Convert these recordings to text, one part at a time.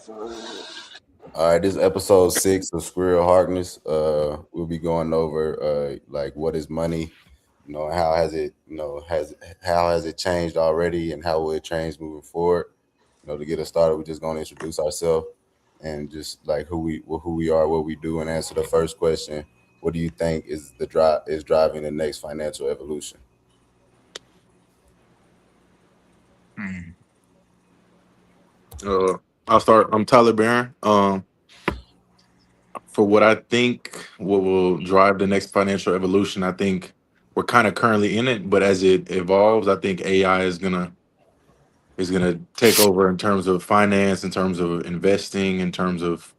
All right, this is episode 6 of SKRILL'D Harkness. We'll be going over like what is money, how has it, how has it changed already, and how will it change moving forward. To get us started, we're just going to introduce ourselves and just like who we are, what we do, and answer the first question: what do you think is driving the next financial evolution? Hmm. Uh, I'll start. I'm Tyler Barron. For what I think, what will drive the next financial evolution, I think we're kind of currently in it, but as it evolves, I think AI is gonna take over in terms of finance, in terms of investing, in terms of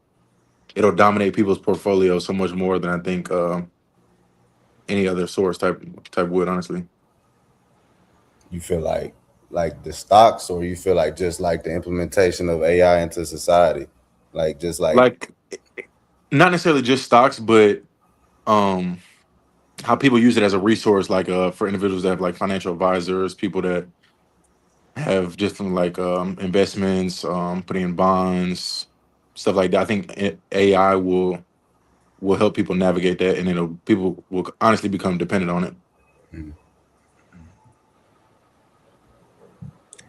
it'll dominate people's portfolio so much more than I think any other source type would. Honestly, You feel like the stocks, or you feel like just like the implementation of AI into society, like just like like not necessarily just stocks, but um, how people use it as a resource, like for individuals that have like financial advisors, people that have different like investments, putting in bonds, stuff like that. I think AI will help people navigate that, and it'll people will honestly become dependent on it. mm,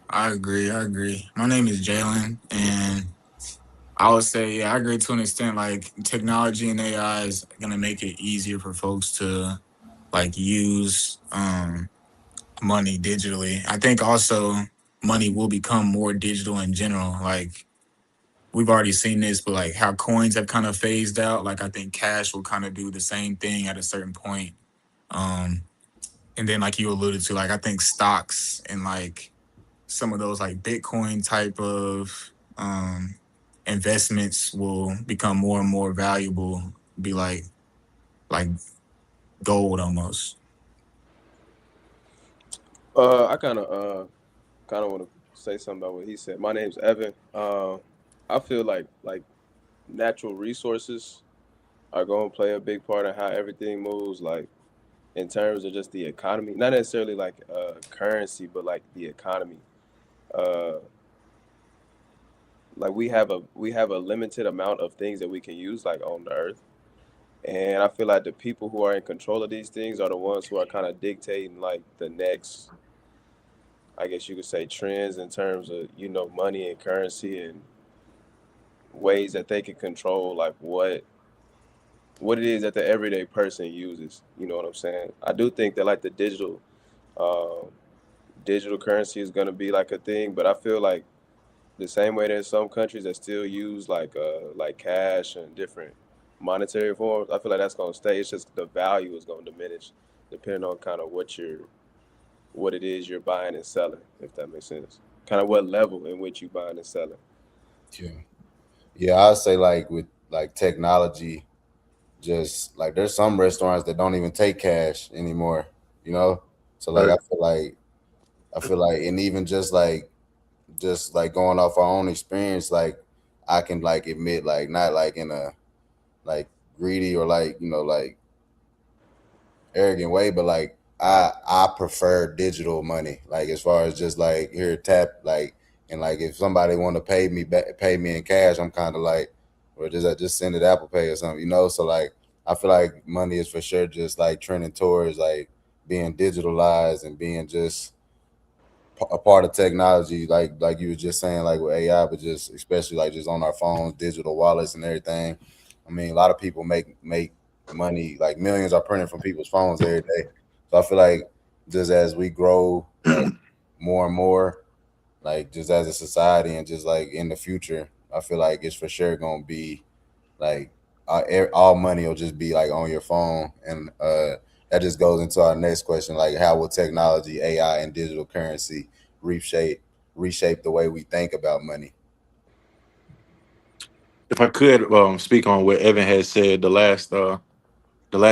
I agree. I agree. My name is Jalen, and I would say, yeah, I agree to an extent. Like technology and AI is gonna make it easier for folks to like use money digitally. I think also money will become more digital in general. Like we've already seen this, but like how coins have kind of phased out. Like I think cash will kind of do the same thing at a certain point. Um, and then like you alluded to, like I think stocks and like some of those like Bitcoin type of investments will become more and more valuable, be like gold almost. I kind of want to say something about what he said. My name's Evan. I feel like natural resources are going to play a big part in how everything moves. Like in terms of just the economy, not necessarily like currency, but like the economy. Uh, like we have a limited amount of things that we can use like on the earth, and I feel like the people who are in control of these things are the ones who are kind of dictating like the next, I guess you could say, trends in terms of money and currency and ways that they can control like what it is that the everyday person uses. You know what I'm saying? I do think that like the um, digital currency is gonna be like a thing, but I feel like the same way there's some countries that still use like cash and different monetary forms. I feel like that's gonna stay. It's just the value is gonna diminish depending on kind of what it is you're buying and selling, if that makes sense. Kind of what level in which you buying and selling. yeah, yeah. I'd say like with like technology, just like there's some restaurants that don't even take cash anymore. You know, so like Right. I feel like, and even just like going off our own experience, like I can like admit, like not like in a like greedy or like like arrogant way, but like I prefer digital money. Like as far as just like here tap like, and like if somebody want to pay me in cash, I'm kind of like, or just send it Apple Pay or something, So like I feel like money is for sure just like trending towards like being digitalized and being just a part of technology, like you were just saying, like with AI, but just especially like just on our phones, digital wallets and everything. I mean, a lot of people make money, like millions are printed from people's phones every day. So I feel like just as we grow, like more and more, like just as a society and just like in the future, I feel like it's for sure gonna be like all money will just be like on your phone, and that just goes into our next question: like, how will technology, AI, and digital currency reshape reshape the way we think about money? If I could speak on what Evan had said the last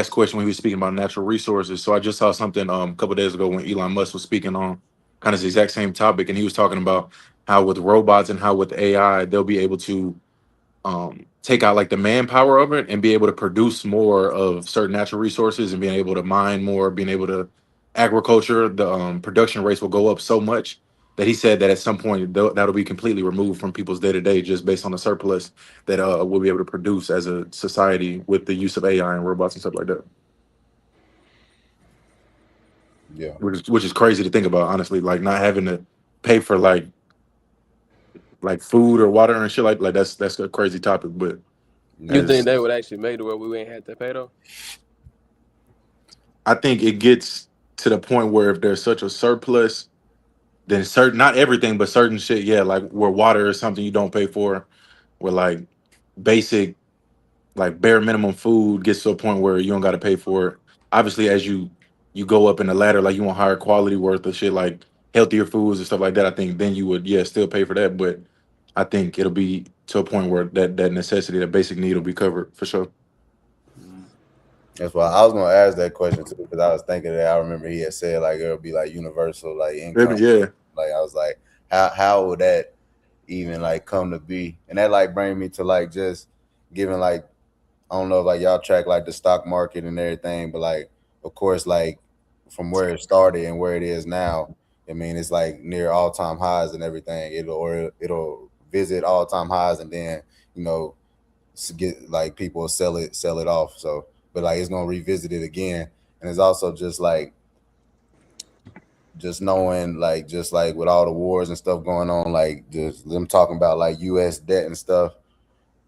question when he was speaking about natural resources. So I just saw something a couple days ago when Elon Musk was speaking on kind of the exact same topic, and he was talking about how with robots and how with AI they'll be able to take out like the manpower of it and be able to produce more of certain natural resources and being able to mine more, being able to agriculture, the production rates will go up so much. that he said that at some point that'll be completely removed from people's day to day, just based on the surplus that we'll be able to produce as a society with the use of AI and robots and stuff like that. Yeah. Which is crazy to think about, honestly. Like not having to pay for like food or water and shit like that's a crazy topic. But You Yeah. think as they would actually make it where we ain't had to pay though? I think it gets to the point where if there's such a surplus, then certain not everything, but certain shit, yeah, like where water is something you don't pay for, where like basic like bare minimum food gets to a point where you don't got to pay for it. Obviously, as you go up in the ladder, like you want higher quality worth of shit, like healthier foods and stuff like that. I think then you would, yeah, still pay for that. But I think it'll be to a point where that necessity, that basic need, will be covered for sure. Mm. That's why I was gonna ask that question too, because I was thinking that I remember he had said like it'll be like universal like income. Yeah, Like I was like, how would that even like come to be? And that like bring me to like just giving like I don't know if like y'all track like the stock market and everything, but like of course like from where it started and where it is now, I mean it's like near all time highs and everything. It'll visit all time highs and then you know get like people sell it off. So but like it's gonna revisit it again. And it's also just knowing like just like with all the wars and stuff going on, like just them talking about like US debt and stuff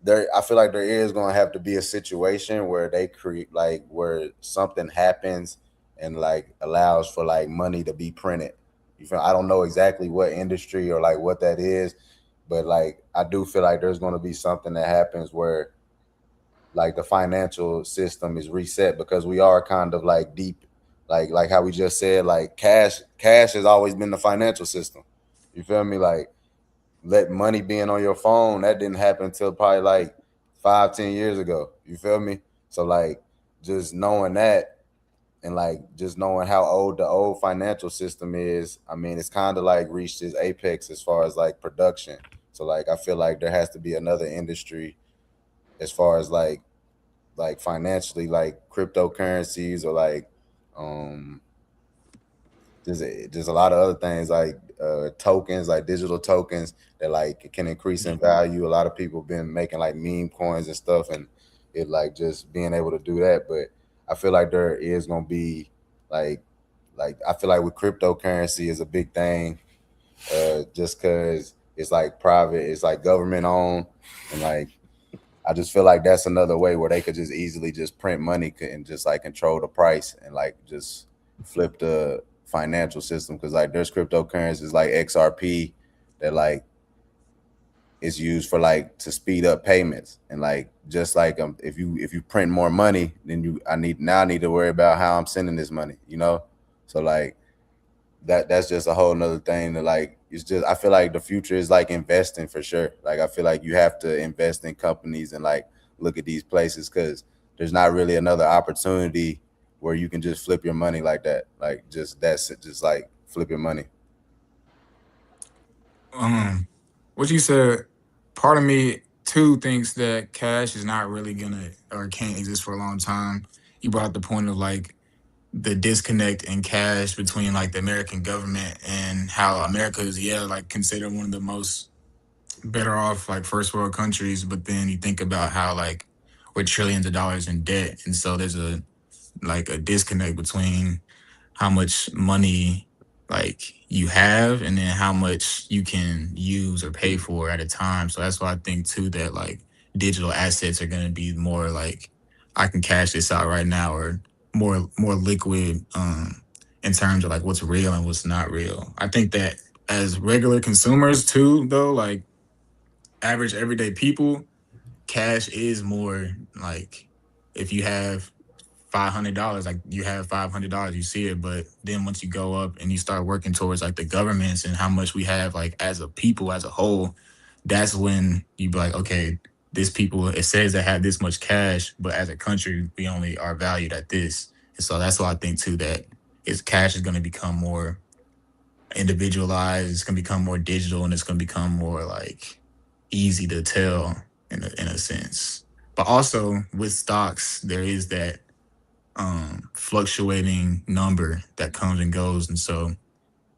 there I feel like there is going to have to be a situation where they create like where something happens and like allows for like money to be printed. You feel I don't know exactly what industry or like what that is, but like I do feel like there's going to be something that happens where like the financial system is reset because we are kind of like deep like how we just said like cash has always been the financial system. You feel me? Like let money being on your phone that didn't happen until probably like 5-10 years ago. You feel me? So like just knowing that and like just knowing how old the old financial system is, I mean it's kind of like reached its apex as far as like production. So like I feel like there has to be another industry as far as like financially like cryptocurrencies or like um there's a lot of other things like tokens, like digital tokens that like can increase in value. A lot of people been making like meme coins and stuff, and it like just being able to do that. But I feel like there is gonna be like I feel like with cryptocurrency is a big thing, just because it's like private, it's like government owned, and like I just feel like that's another way where they could just easily just print money and just like control the price and like just flip the financial system because like there's cryptocurrencies like XRP that like is used for like to speed up payments and like just like if you print more money then I need to worry about how I'm sending this money, you know. So like that's just a whole nother thing that like it's just I feel like the future is like investing for sure. Like I feel like you have to invest in companies and like look at these places because there's not really another opportunity where you can just flip your money like that. Like just that's it, just like flip your money. Um, what you said, part of me too thinks that cash is not really gonna or can't exist for a long time. You brought up the point of like the disconnect in cash between like the American government and how America is, yeah, like considered one of the most better off like first world countries, but then you think about how like we're trillions of dollars in debt, and so there's a like a disconnect between how much money like you have and then how much you can use or pay for at a time. So that's why I think too that like digital assets are going to be more like I can cash this out right now or more liquid in terms of like what's real and what's not real. I think that as regular consumers too though, like average everyday people, cash is more like if you have $500, like you have $500, you see it. But then once you go up and you start working towards like the governments and how much we have like as a people as a whole, that's when you be like, okay, this people it says they have this much cash, but as a country we only are valued at this. And so that's why I think too that is cash is going to become more individualized, it's going to become more digital, and it's going to become more like easy to tell in a sense. But also with stocks there is that fluctuating number that comes and goes. And so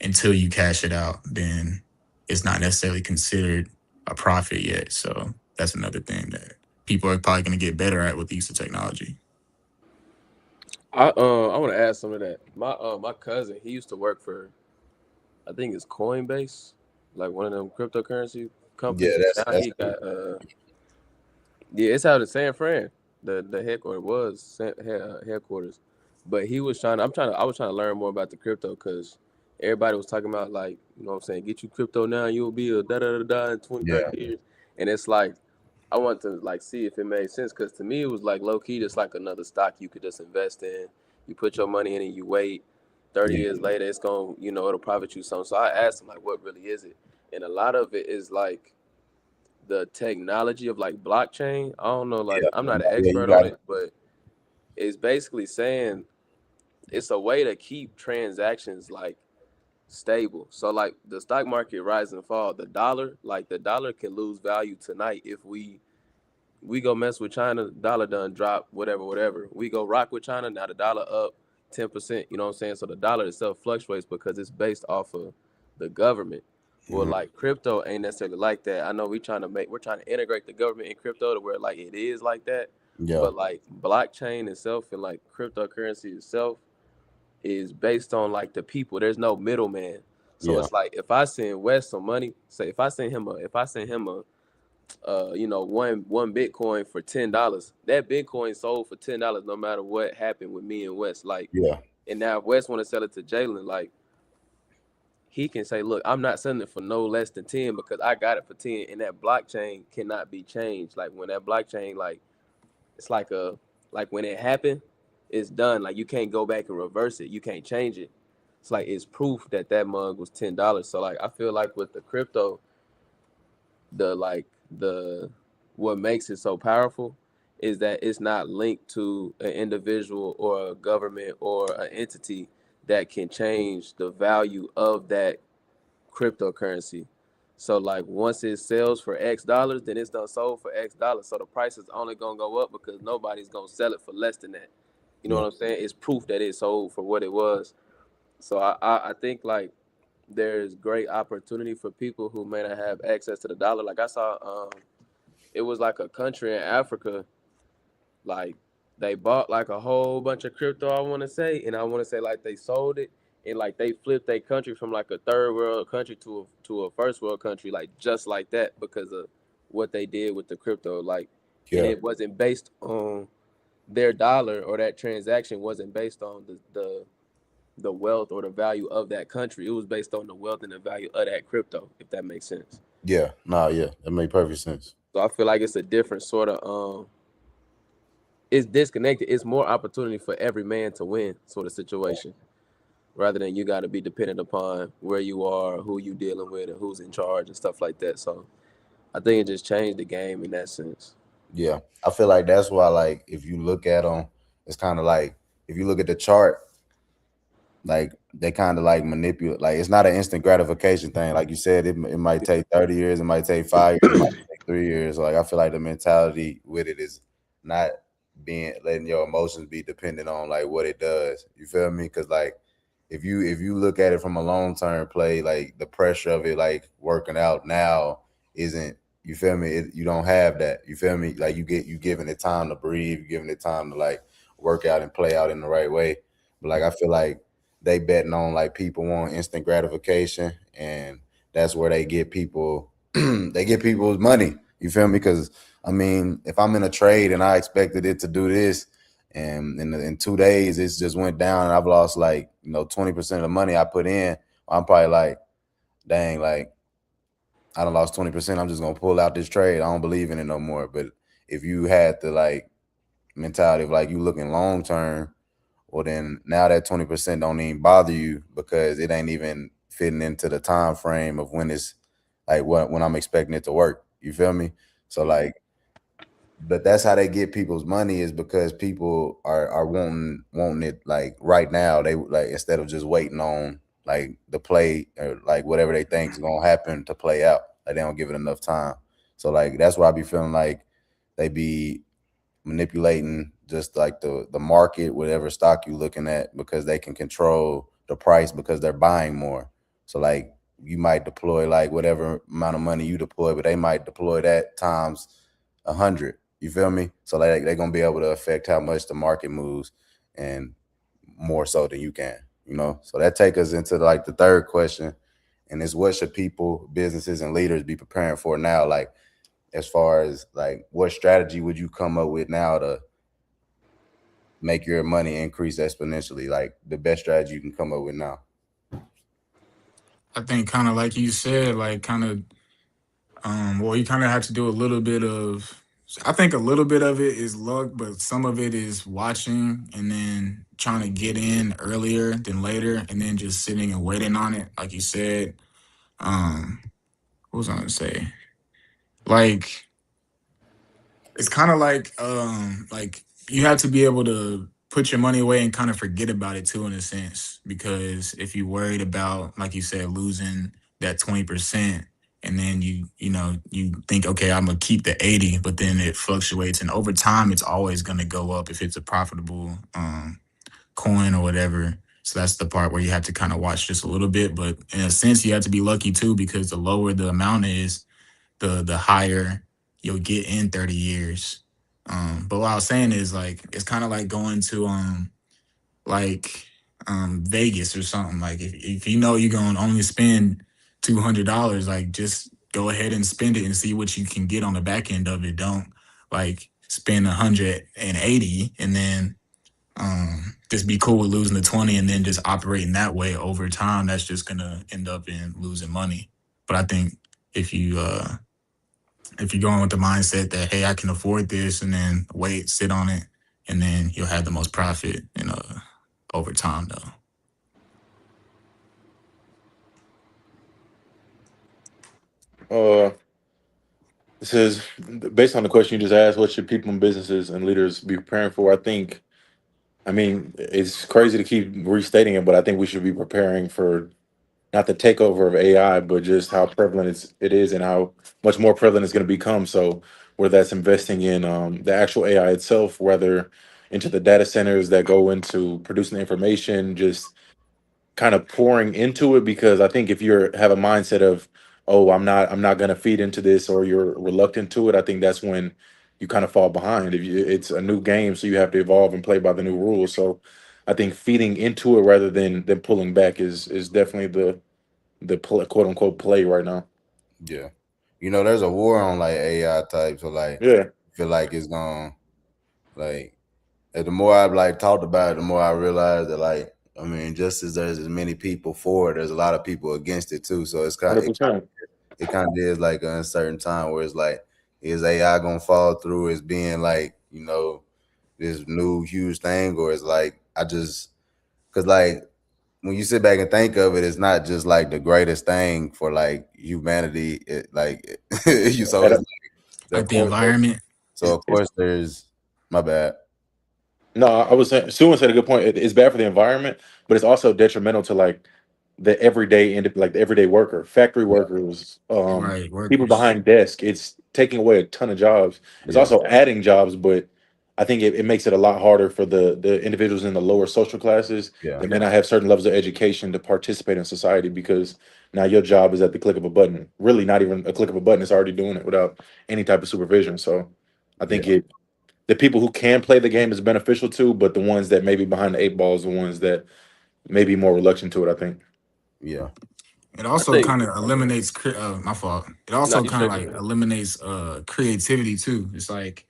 until you cash it out, then it's not necessarily considered a profit yet. So that's another thing that people are probably going to get better at with the use of technology. I want to add some of that. My cousin, he used to work for, I think it's Coinbase, like one of them cryptocurrency Yeah, companies. Now that's he got yeah, it's out in San Fran. The headquarters was headquarters, but he was trying. I was trying to learn more about the crypto because everybody was talking about, like, you know what I'm saying, get you crypto now, you'll be a da da da da in 20, yeah, 30 years, and it's like I want to like see if it made sense because to me it was like low key, just like another stock you could just invest in. You put your money in and you wait. 30 yeah, years later, it's gonna, it'll profit you some. So I asked him like, what really is it? And a lot of it is like the technology of like blockchain. I don't know, like yeah, I'm not an yeah. You expert on got it. it, but it's basically saying it's a way to keep transactions like stable. So like the stock market rise and fall, the dollar can lose value tonight if we go mess with China, dollar done drop, whatever, whatever. We go rock with China, now the dollar up 10%, you know what I'm saying? So the dollar itself fluctuates because it's based off of the government. Well, Mhm. like crypto ain't necessarily like that. I know we're trying to integrate the government in crypto to where like it is like that. Yeah, But like blockchain itself and like cryptocurrency itself is based on like the people. There's no middleman. So yeah, it's like if I send Wes some money, say if I send him a one Bitcoin for $10. That Bitcoin sold for $10 no matter what happened with me and West. Like, yeah, and now if West want to sell it to Jalen, like he can say, look, I'm not selling it for no less than 10 because I got it for 10, and that blockchain cannot be changed. Like when that blockchain, like it's like when it happened, it's done. Like you can't go back and reverse it. You can't change it. It's like it's proof that that mug was $10. So like I feel like with the crypto, the like the what makes it so powerful is that it's not linked to an individual or a government or an entity that can change the value of that cryptocurrency. So like once it sells for X dollars, then it's done sold for X dollars. So the price is only gonna go up because nobody's gonna sell it for less than that. You know yeah, what I'm saying? It's proof that it sold for what it was. So I think like there's great opportunity for people who may not have access to the dollar. Like I saw, it was like a country in Africa, like they bought like a whole bunch of crypto. I want to say, and I want to say like they sold it, and like they flipped their country from like a third world country to a first world country, like just like that because of what they did with the crypto. Like, and yeah, it wasn't based on their dollar, or that transaction wasn't based on the wealth or the value of that country. It was based on the wealth and the value of that crypto, if that makes sense. yeah. Nah, yeah, that made perfect sense. So I feel like it's a different sort of it's disconnected. It's more opportunity for every man to win sort of situation, rather than you got to be dependent upon where you are, who you dealing with, and who's in charge and stuff like that. So I think it just changed the game in that sense. Yeah, I feel like that's why, like, if you look at them, it's kind of like if you look at the chart, like they kind of like manipulate. Like it's not an instant gratification thing. Like you said, it might take 30 years, it might take 5 years, it might take 3 years. Like I feel like the mentality with it is not being letting your emotions be dependent on like what it does. You feel me? Because like if you look at it from a long term play, like the pressure of it, like working out now isn't. You feel me? You don't have that. You feel me? Like you giving it time to breathe, you giving it time to like work out and play out in the right way. But like I feel like they betting on like people want instant gratification, and that's where they get people. They get people's money. You feel me? Because I mean, if I'm in a trade and I expected it to do this, and in 2 days it's just went down, and I've lost like 20% of the money I put in, I'm probably like, dang, like I done lost 20%. I'm just gonna pull out this trade. I don't believe in it no more. But if you had the like mentality of like you looking long term, well then now that 20% don't even bother you because it ain't even fitting into the time frame of when it's like when I'm expecting it to work. You feel me? So like, but that's how they get people's money is because people are wanting it like right now. They like instead of just waiting on like the play or like whatever they think is gonna happen to play out. Like they don't give it enough time. So like that's why I be feeling like they be manipulating just like the market, whatever stock you're looking at, because they can control the price because they're buying more. So like you might deploy like whatever amount of money you deploy, but they might deploy that times 100. You feel me? So like they're gonna be able to affect how much the market moves, and more so than you can. You know. So that take us into like the third question, and is what should people, businesses, and leaders be preparing for now? Like as far as like what strategy would you come up with now to make your money increase exponentially? Like the best strategy you can come up with now. I think kind of like you said, like kind of well, you kind of have to do a little bit of. I think a little bit of it is luck, but some of it is watching and then trying to get in earlier than later, and then just sitting and waiting on it, like you said. Um, what was I gonna say? Like it's kind of like you have to be able to put your money away and kind of forget about it too, in a sense, because if you're worried about, like you said, losing that 20%, and then you think, okay, I'm gonna keep the 80, but then it fluctuates, and over time it's always gonna go up if it's a profitable coin or whatever. So that's the part where you have to kind of watch just a little bit, but in a sense you have to be lucky too, because the lower the amount is, the higher you'll get in 30 years. But what I was saying is, like, it's kind of like going to like Vegas or something. Like if you know you're gonna only spend $200, like just go ahead and spend it and see what you can get on the back end of it. Don't like spend 180 and then just be cool with losing the 20 and then just operating that way over time. That's just gonna end up in losing money. But I think if you if you're going with the mindset that, hey, I can afford this, and then wait, sit on it, and then you'll have the most profit over time though. Uh, it says, based on the question you just asked, what should people and businesses and leaders be preparing for? I mean, it's crazy to keep restating it, but I think we should be preparing for not the takeover of AI, but just how prevalent it is and how much more prevalent it's going to become. So, whether that's investing in the actual AI itself, whether into the data centers that go into producing the information, just kind of pouring into it. Because I think if you have a mindset of, oh, I'm not going to feed into this, or you're reluctant to it, I think that's when you kind of fall behind. If you, it's a new game, so you have to evolve and play by the new rules. So I think feeding into it rather than pulling back is definitely the quote unquote play right now. Yeah. You know, there's a war on like AI type. So like Yeah, I feel like it's gonna like and the more I've like talked about it, the more I realize that like I mean, just as there's as many people for it, there's a lot of people against it too. So it's kind of 100%. it kind of is like an uncertain time where it's like, is AI gonna fall through as being like, you know, this new huge thing, or is like I just because like when you sit back and think of it, it's not just like the greatest thing for like humanity. It like you so And, it's like, of Like the course environment. so of course there's my bad. no, I was saying, Sue said a good point. It's bad for the environment, but it's also detrimental to like like the everyday worker, factory Yeah, workers, Right, people workers. behind desk. It's taking away a ton of jobs. It's yeah, also adding jobs, but I think it makes it a lot harder for the individuals in the lower social classes yeah, that may not have certain levels of education to participate in society, because now your job is at the click of a button. Really, not even a click of a button. It's already doing it without any type of supervision. So I think yeah, the people who can play the game is beneficial too, but the ones that may be behind the eight balls, the ones that may be more reluctant to it, I think. yeah, It I also think kind of eliminates my fault. It no, also you kind of straight, like man. eliminates creativity too. It's like,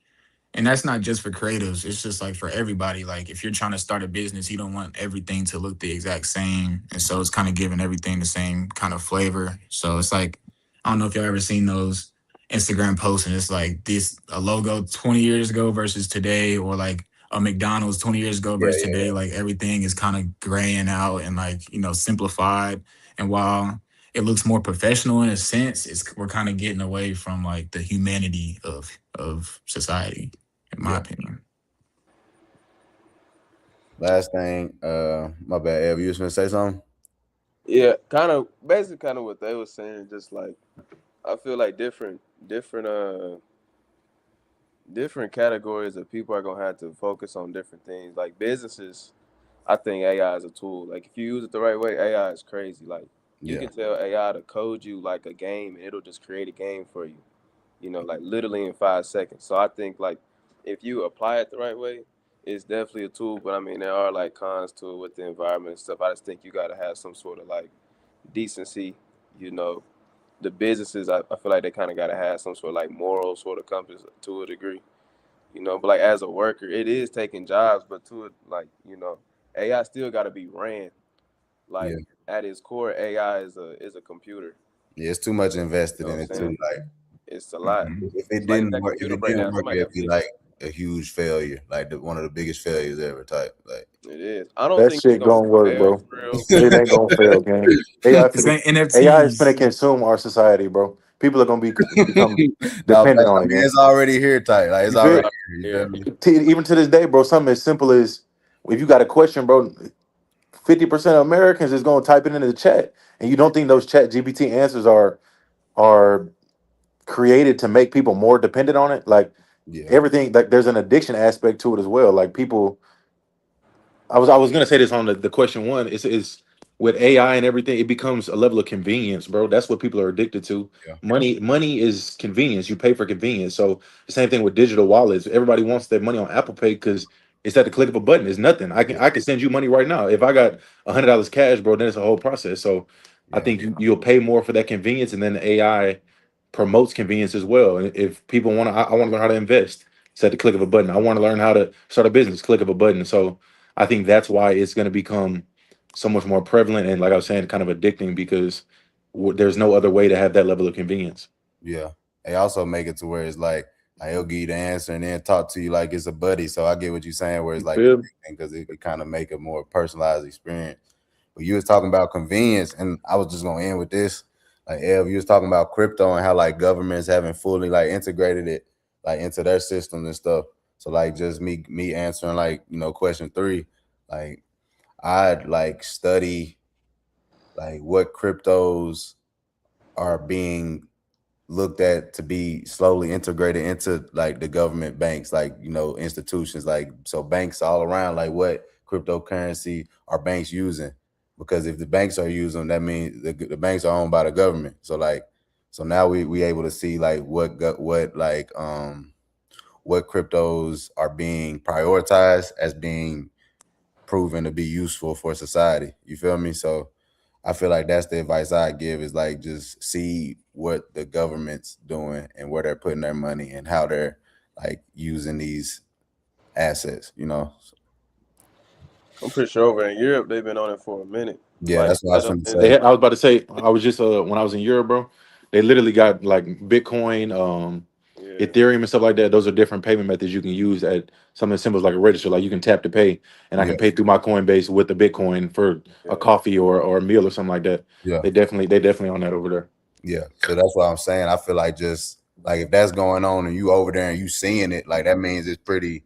and that's not just for creatives, it's just like for everybody. Like if you're trying to start a business, you don't want everything to look the exact same, and so it's kind of giving everything the same kind of flavor. So it's like, I don't know if y'all ever seen those Instagram posts, and it's like this a logo 20 years ago versus today, or like a McDonald's 20 years ago yeah, versus yeah, today. Like everything is kind of graying out and like simplified. And while it looks more professional in a sense, it's we're kind of getting away from like the humanity of society, in my yeah. opinion. Last thing, my bad, Ev, you was gonna say something? Yeah, kind of, basically, kind of what they were saying. Just like I feel like different categories of people are gonna have to focus on different things. Like businesses, I think AI is a tool. Like if you use it the right way, AI is crazy. Like You Yeah. can tell AI to code you like a game, and it'll just create a game for you. Like literally in 5 seconds. So I think like if you apply it the right way, it's definitely a tool. But I mean, there are like cons to it with the environment and stuff. I just think you got to have some sort of like decency. You know, the businesses, I feel like they kind of got to have some sort of like moral sort of compass to a degree. But like as a worker, it is taking jobs, but to it, like AI still got to be ran. Yeah. Like at its core, AI is a computer. Yeah. It's too much You invested know in what I'm it too. saying? Like It's a lot. if it It's like if didn't that work, if computer it break didn't down, work, somebody got it'd to be fix like it. a huge failure, like one of the biggest failures ever. Type. Like It is. I don't That think it's shit gonna gonna work, fail bro. for real. It ain't gonna fail, gang. AI It's finna, like AI is finna NFTs. consume our society, bro. People are gonna become no, dependent facts. I on it, mean, gang. it's already here. Type. Like it's You feel? already Start here. You feel here. me? Even to this day, bro, something as simple as if you got a question, bro, 50% of Americans is gonna type it into the chat, and you don't think those chat GPT answers are created to make people more dependent on it? Like Yeah. everything, like there's an addiction aspect to it as well. Like people, I was gonna say this on the question one. Is with AI and everything, it becomes a level of convenience, bro. That's what people are addicted to. Yeah. Money is convenience. You pay for convenience. So the same thing with digital wallets. Everybody wants their money on Apple Pay because it's at the click of a button. It's nothing. I can Yeah. I can send you money right now. If I got $100 cash, bro, then it's a whole process. So I Yeah. think you'll pay more for that convenience, and then the AI promotes convenience as well. And if people want to, I want to learn how to invest. It's at the click of a button. I want to learn how to start a business. Click of a button. So I think that's why it's going to become so much more prevalent and, like I was saying, kind of addicting because there's no other way to have that level of convenience. Yeah. They also make it to where it's like he'll give you the answer and then talk to you like it's a buddy. So I get what you're saying, where it's You like feel? because it kind of make a more personalized experience. But you was talking about convenience, and I was just gonna end with this. Like Ev, you was talking about crypto and how like governments haven't fully like integrated it like into their systems and stuff. So like just me answering like question three, like I'd like study like what cryptos are being looked at to be slowly integrated into like the government banks, like institutions, like so banks all around, like what cryptocurrency are banks using? Because if the banks are using them, that means the banks are owned by the government. So like so now we able to see like what cryptos are being prioritized as being proven to be useful for society. You feel me? So I feel like that's the advice I give is like just see what the government's doing and where they're putting their money and how they're like using these assets. I'm pretty sure over in Europe they've been on it for a minute. Yeah, Like that's what I was set up trying to in They say. had, I was about to say, I was just when I was in Europe, bro. They literally got like Bitcoin, yeah, Ethereum, and stuff like that. Those are different payment methods you can use at some of the symbols like a register. Like you can tap to pay, and I Yeah, can pay through my Coinbase with the Bitcoin for a yeah. coffee or a meal or something like that. yeah, They definitely on that over there. yeah. So that's what I'm saying. I feel like just like if that's going on and you over there and you seeing it, like that means it's pretty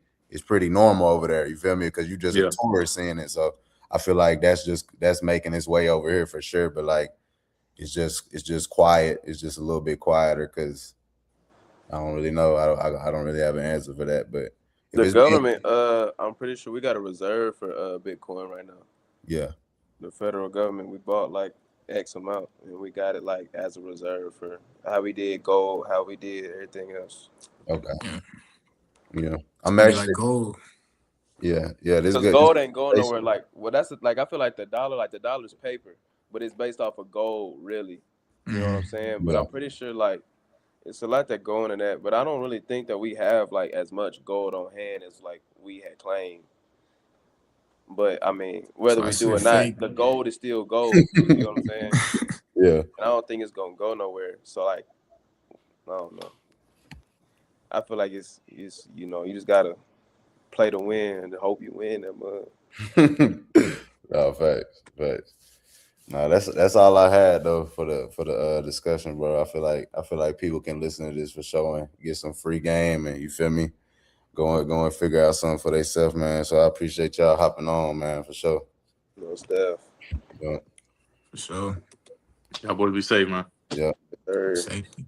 normal over there. You feel me? Because you just a Yeah. tourist seeing it. So I feel like that's making its way over here for sure. But like it's just quiet. It's just a little bit quieter because I don't really know. I don't really have an answer for that. But if The it's being government, I'm pretty sure we got a reserve for Bitcoin right now. yeah, The federal government, we bought like X amount, and we got it like as a reserve for how we did gold, how we did everything else. okay, Yeah, yeah. it's I'm gonna be like actually gold. yeah. This Cause good. This gold ain't going conversation. nowhere. Like I feel like the dollar's paper, but it's based off of gold, really. You know what I'm Hmm. saying? But Yeah, I'm pretty sure like it's a lot that go into that. But I don't really think that we have like as much gold on hand as like we had claimed. But I mean, So whether I we do said or not, fake. the gold is still gold. You know what I'm saying? yeah, And I don't think it's gonna go nowhere. So like, I don't know. I feel like it's you just gotta play to win and hope you win that mud. no facts. No, that's all I had though for the discussion, bro. I feel like people can listen to this for sure and get some free game, and you feel me? Go and figure out something for themselves, man. So I appreciate y'all hopping on, man, for sure. Stuff. Yeah, For sure. Y'all boys be safe, man. yeah. Sir. Safety.